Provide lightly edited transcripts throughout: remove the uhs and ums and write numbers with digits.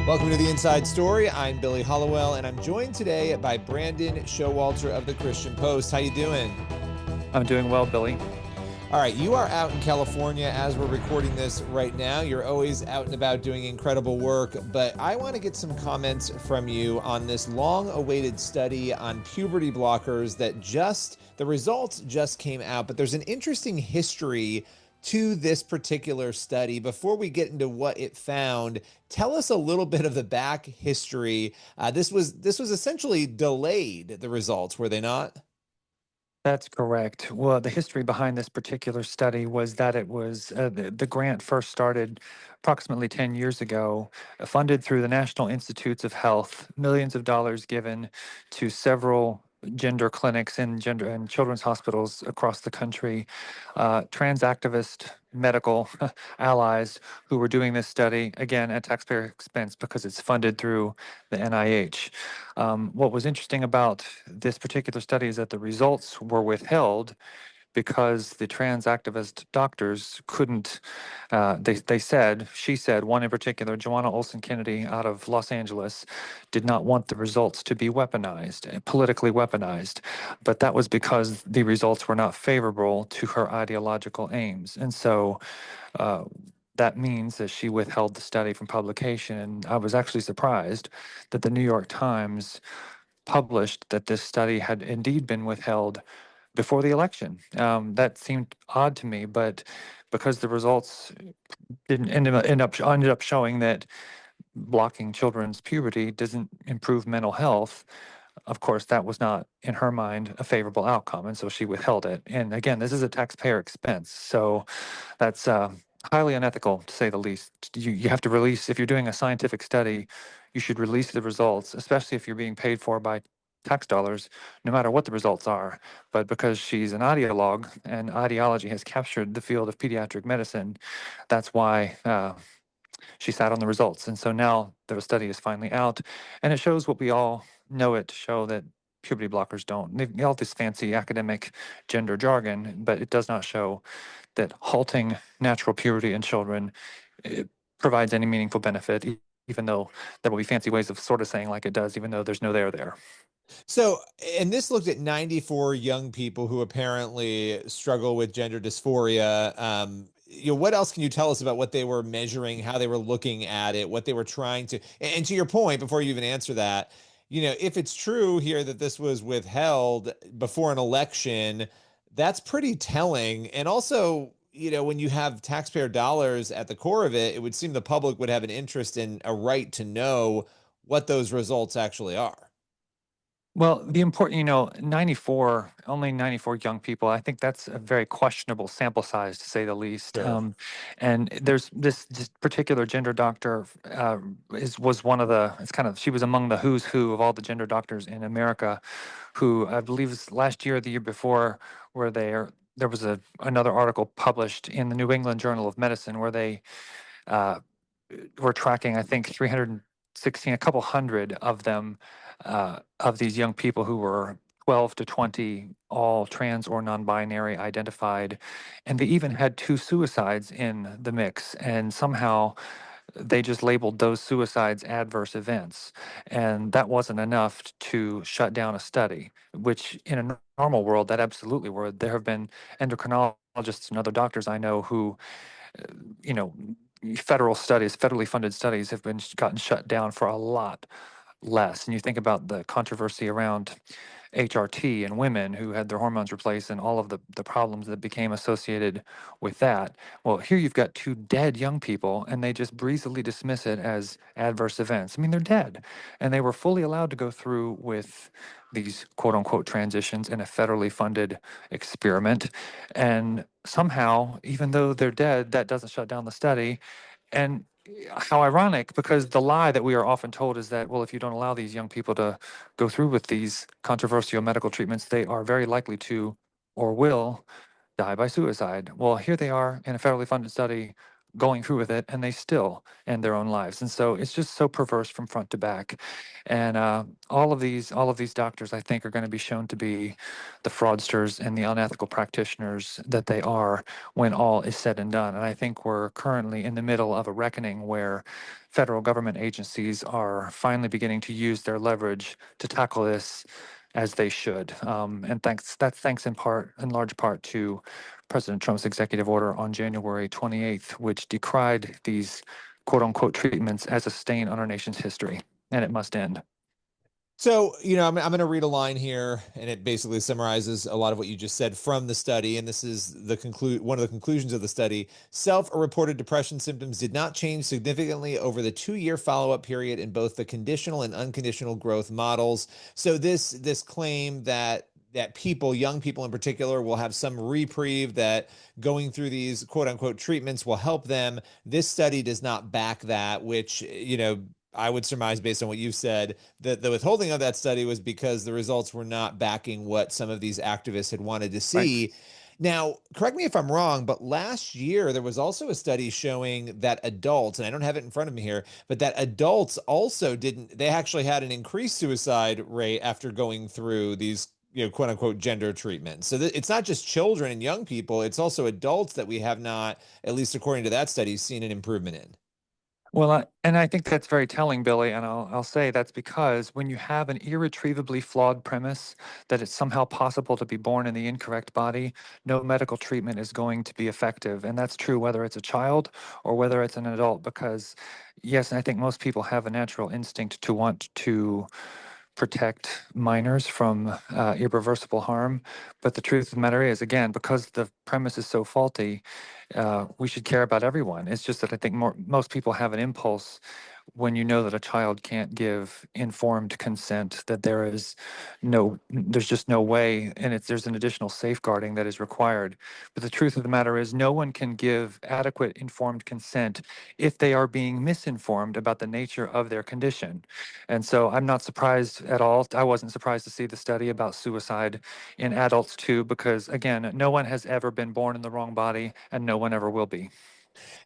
Welcome to the Inside Story. I'm Billy Hollowell, and I'm joined today by Brandon Showalter of the Christian Post. How you doing? I'm doing well, Billy. All right, you are out in California as we're recording this right now. You're always out and about doing incredible work, but I want to get some comments from you on this long-awaited study on puberty blockers the results just came out, but there's an interesting history to this particular study. Before we get into what it found, tell us a little bit of the back history. This was essentially delayed, the results, were they not? That's correct. Well, the history behind this particular study was that it was the grant first started approximately 10 years ago, funded through the National Institutes of Health, millions of dollars given to several gender clinics and gender and children's hospitals across the country, trans activist medical allies who were doing this study, again, at taxpayer expense because it's funded through the NIH. What was interesting about this particular study is that the results were withheld because the trans activist doctors couldn't, she said, one in particular, Joanna Olson Kennedy out of Los Angeles, did not want the results to be weaponized, politically weaponized. But that was because the results were not favorable to her ideological aims. And so uh, that means that she withheld the study from publication. And I was actually surprised that the New York Times published that this study had indeed been withheld before the election. That seemed odd to me, but because the results didn't ended up showing that blocking children's puberty doesn't improve mental health, of course, that was not, in her mind, a favorable outcome, and so she withheld it. And again, this is a taxpayer expense, so that's highly unethical, to say the least. You have to release, if you're doing a scientific study, you should release the results, especially if you're being paid for by tax dollars, no matter what the results are. But because she's an ideologue and ideology has captured the field of pediatric medicine, that's why she sat on the results. And so now the study is finally out, and it shows what we all know it to show, that puberty blockers don't. They've got all this fancy academic gender jargon, but it does not show that halting natural puberty in children provides any meaningful benefit, even though there will be fancy ways of sort of saying like it does, even though there's no there there. So, and this looked at 94 young people who apparently struggle with gender dysphoria. What else can you tell us about what they were measuring, how they were looking at it, what they were trying to, and to your point, before you even answer that, if it's true here that this was withheld before an election, that's pretty telling. And also, when you have taxpayer dollars at the core of it, it would seem the public would have an interest in a right to know what those results actually are. Well, the important, 94, only 94 young people, I think that's a very questionable sample size, to say the least. Sure. And there's this particular gender doctor was one of she was among the who's who of all the gender doctors in America, who I believe was last year or the year before, where there was another article published in the New England Journal of Medicine where they uh, were tracking, I think, 316, a couple hundred of them, of these young people who were 12 to 20, all trans or non-binary identified. And they even had two suicides in the mix. And somehow they just labeled those suicides adverse events. And that wasn't enough to shut down a study, which in a normal world, that absolutely would. There have been endocrinologists and other doctors I know who, you know, federally funded studies have been gotten shut down for a lot less. And you think about the controversy around HRT and women who had their hormones replaced and all of the problems that became associated with that. Well, here you've got two dead young people, and they just breezily dismiss it as adverse events. I mean, they're dead. And they were fully allowed to go through with these quote unquote transitions in a federally funded experiment. And somehow, even though they're dead, that doesn't shut down the study. And how ironic, because the lie that we are often told is that, well, if you don't allow these young people to go through with these controversial medical treatments, they are very likely to or will die by suicide. Well, here they are in a federally funded study going through with it, and they still end their own lives. And so it's just so perverse from front to back. And all of these doctors, I think, are going to be shown to be the fraudsters and the unethical practitioners that they are when all is said and done. And I think we're currently in the middle of a reckoning where federal government agencies are finally beginning to use their leverage to tackle this as they should. And that's thanks in large part to President Trump's executive order on January 28th, which decried these quote unquote treatments as a stain on our nation's history, and it must end. So, I'm going to read a line here, and it basically summarizes a lot of what you just said from the study. And this is one of the conclusions of the study. Self-reported depression symptoms did not change significantly over the 2-year follow-up period in both the conditional and unconditional growth models. So this claim that people, young people in particular, will have some reprieve, that going through these quote unquote treatments will help them. This study does not back that, which, I would surmise, based on what you've said, that the withholding of that study was because the results were not backing what some of these activists had wanted to Right. see. Now, correct me if I'm wrong, but last year there was also a study showing that adults, and I don't have it in front of me here, but that adults also didn't, they actually had an increased suicide rate after going through these, quote unquote, gender treatments. So it's not just children and young people, it's also adults that we have not, at least according to that study, seen an improvement in. Well, and I think that's very telling, Billy. And I'll say that's because when you have an irretrievably flawed premise that it's somehow possible to be born in the incorrect body, no medical treatment is going to be effective. And that's true whether it's a child or whether it's an adult, because, yes, I think most people have a natural instinct to want to protect minors from irreversible harm. But the truth of the matter is, again, because the premise is so faulty, we should care about everyone. It's just that I think most people have an impulse when you know that a child can't give informed consent, that there's just no way, and there's an additional safeguarding that is required. But the truth of the matter is, no one can give adequate informed consent if they are being misinformed about the nature of their condition. And so I'm not surprised at all. I wasn't surprised to see the study about suicide in adults too, because again, no one has ever been born in the wrong body, and no one ever will be.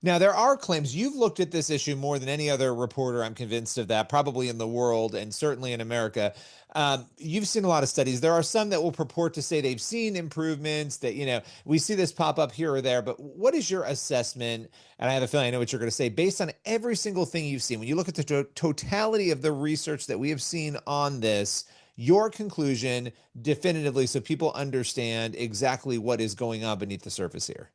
Now, there are claims. You've looked at this issue more than any other reporter, I'm convinced of that, probably in the world and certainly in America. You've seen a lot of studies. There are some that will purport to say they've seen improvements, that, we see this pop up here or there. But what is your assessment? And I have a feeling I know what you're going to say, based on every single thing you've seen. When you look at the totality of the research that we have seen on this, your conclusion definitively, so people understand exactly what is going on beneath the surface here.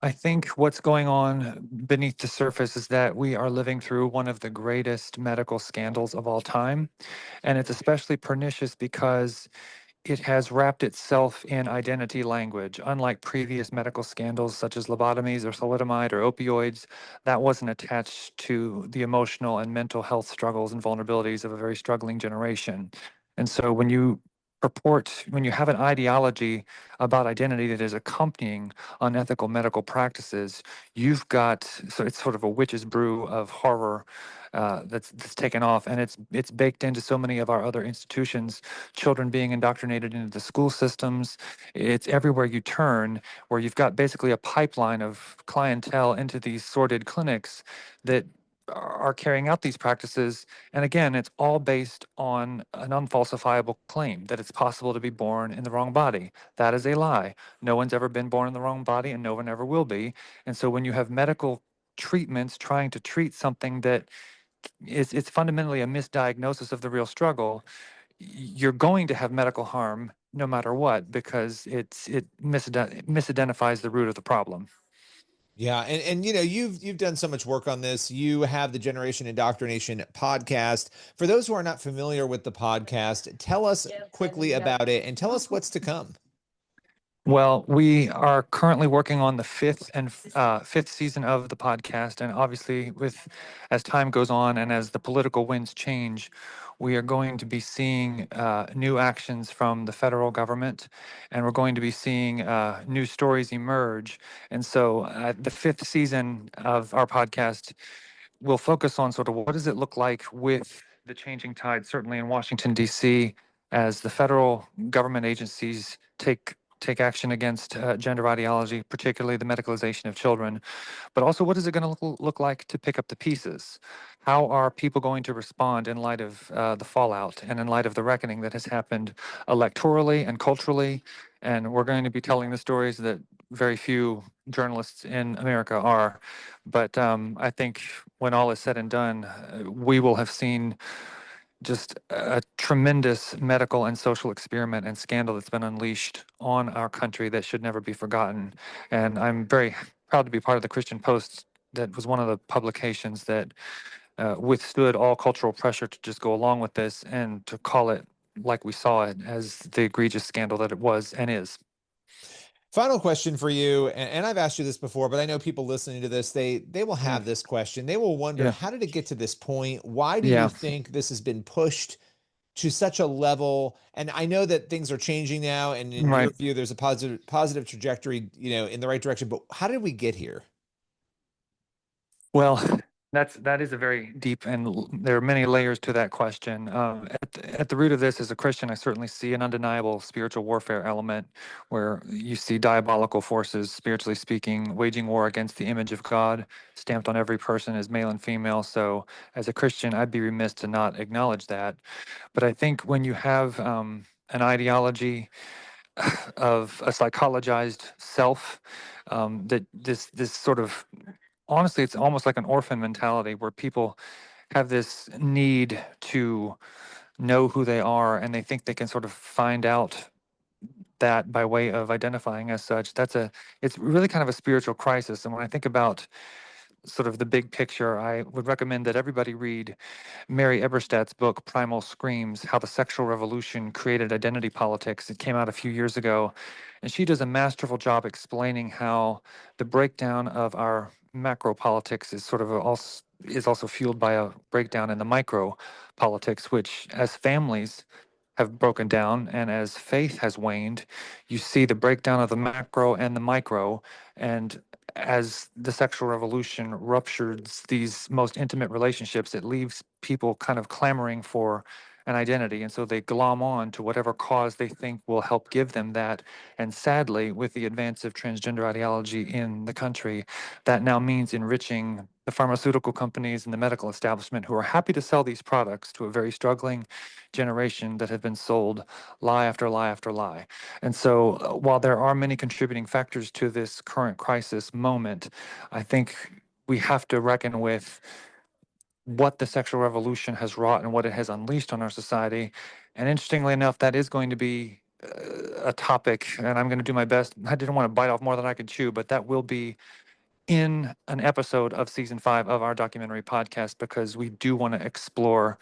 I think what's going on beneath the surface is that we are living through one of the greatest medical scandals of all time. And it's especially pernicious because it has wrapped itself in identity language. Unlike previous medical scandals such as lobotomies or thalidomide or opioids, that wasn't attached to the emotional and mental health struggles and vulnerabilities of a very struggling generation. And so when you have an ideology about identity that is accompanying unethical medical practices, so it's sort of a witch's brew of horror that's taken off, and it's baked into so many of our other institutions. Children being indoctrinated into the school systems, it's everywhere you turn, where you've got basically a pipeline of clientele into these sordid clinics that are carrying out these practices. And again, it's all based on an unfalsifiable claim that it's possible to be born in the wrong body. That is a lie. No one's ever been born in the wrong body, and no one ever will be. And so when you have medical treatments trying to treat something that it's fundamentally a misdiagnosis of the real struggle, you're going to have medical harm no matter what, because it misidentifies the root of the problem. Yeah, and you've done so much work on this. You have the Generation Indoctrination podcast. For those who are not familiar with the podcast, tell us quickly about it and tell us what's to come. Well, we are currently working on the fifth season of the podcast, and obviously, with as time goes on and as the political winds change, we are going to be seeing new actions from the federal government, and we're going to be seeing new stories emerge. And so, the fifth season of our podcast will focus on sort of what does it look like with the changing tide, certainly in Washington, D.C., as the federal government agencies take action against gender ideology, particularly the medicalization of children, but also what is it going to look like to pick up the pieces? How are people going to respond in light of the fallout and in light of the reckoning that has happened electorally and culturally? And we're going to be telling the stories that very few journalists in America are. But I think when all is said and done, we will have seen just a tremendous medical and social experiment and scandal that's been unleashed on our country that should never be forgotten. And I'm very proud to be part of the Christian Post that was one of the publications that withstood all cultural pressure to just go along with this and to call it like we saw it as the egregious scandal that it was and is. Final question for you, and I've asked you this before, but I know people listening to this, they will Mm, have this question. They will wonder, yeah, how did it get to this point? Why do you yeah, think this has been pushed to such a level? And I know that things are changing now, and in your right. view, there's a positive trajectory, in the right direction. But how did we get here? Well, that is a very deep and there are many layers to that question. At the root of this, as a Christian, I certainly see an undeniable spiritual warfare element where you see diabolical forces, spiritually speaking, waging war against the image of God, stamped on every person as male and female. So, as a Christian, I'd be remiss to not acknowledge that. But I think when you have an ideology of a psychologized self, that this sort of honestly, it's almost like an orphan mentality where people have this need to know who they are and they think they can sort of find out that by way of identifying as such. It's really kind of a spiritual crisis. And when I think about sort of the big picture, I would recommend that everybody read Mary Eberstadt's book, Primal Screams: How the Sexual Revolution Created Identity Politics. It came out a few years ago. And she does a masterful job explaining how the breakdown of our macro politics is also fueled by a breakdown in the micro politics, which as families have broken down and as faith has waned, you see the breakdown of the macro and the micro. And as the sexual revolution ruptures these most intimate relationships, it leaves people kind of clamoring for an identity. And so they glom on to whatever cause they think will help give them that. And sadly, with the advance of transgender ideology in the country, that now means enriching the pharmaceutical companies and the medical establishment who are happy to sell these products to a very struggling generation that have been sold lie after lie after lie. And so, while there are many contributing factors to this current crisis moment, I think we have to reckon with what the sexual revolution has wrought and what it has unleashed on our society. And interestingly enough, that is going to be a topic, and I'm going to do my best. I didn't want to bite off more than I could chew, but that will be in an episode of season 5 of our documentary podcast because we do want to explore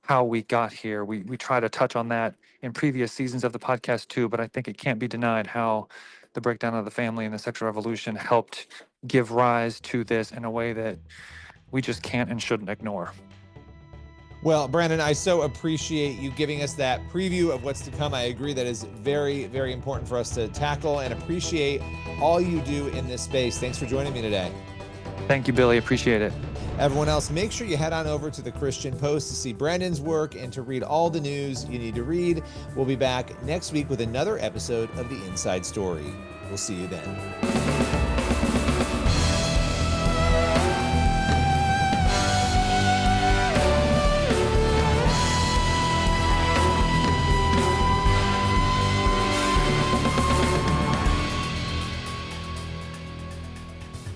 how we got here. We try to touch on that in previous seasons of the podcast too, but I think it can't be denied how the breakdown of the family and the sexual revolution helped give rise to this in a way that we just can't and shouldn't ignore. Well, Brandon, I so appreciate you giving us that preview of what's to come. I agree that is very, very important for us to tackle, and appreciate all you do in this space. Thanks for joining me today. Thank you, Billy. Appreciate it. Everyone else, make sure you head on over to the Christian Post to see Brandon's work and to read all the news you need to read. We'll be back next week with another episode of The Inside Story. We'll see you then.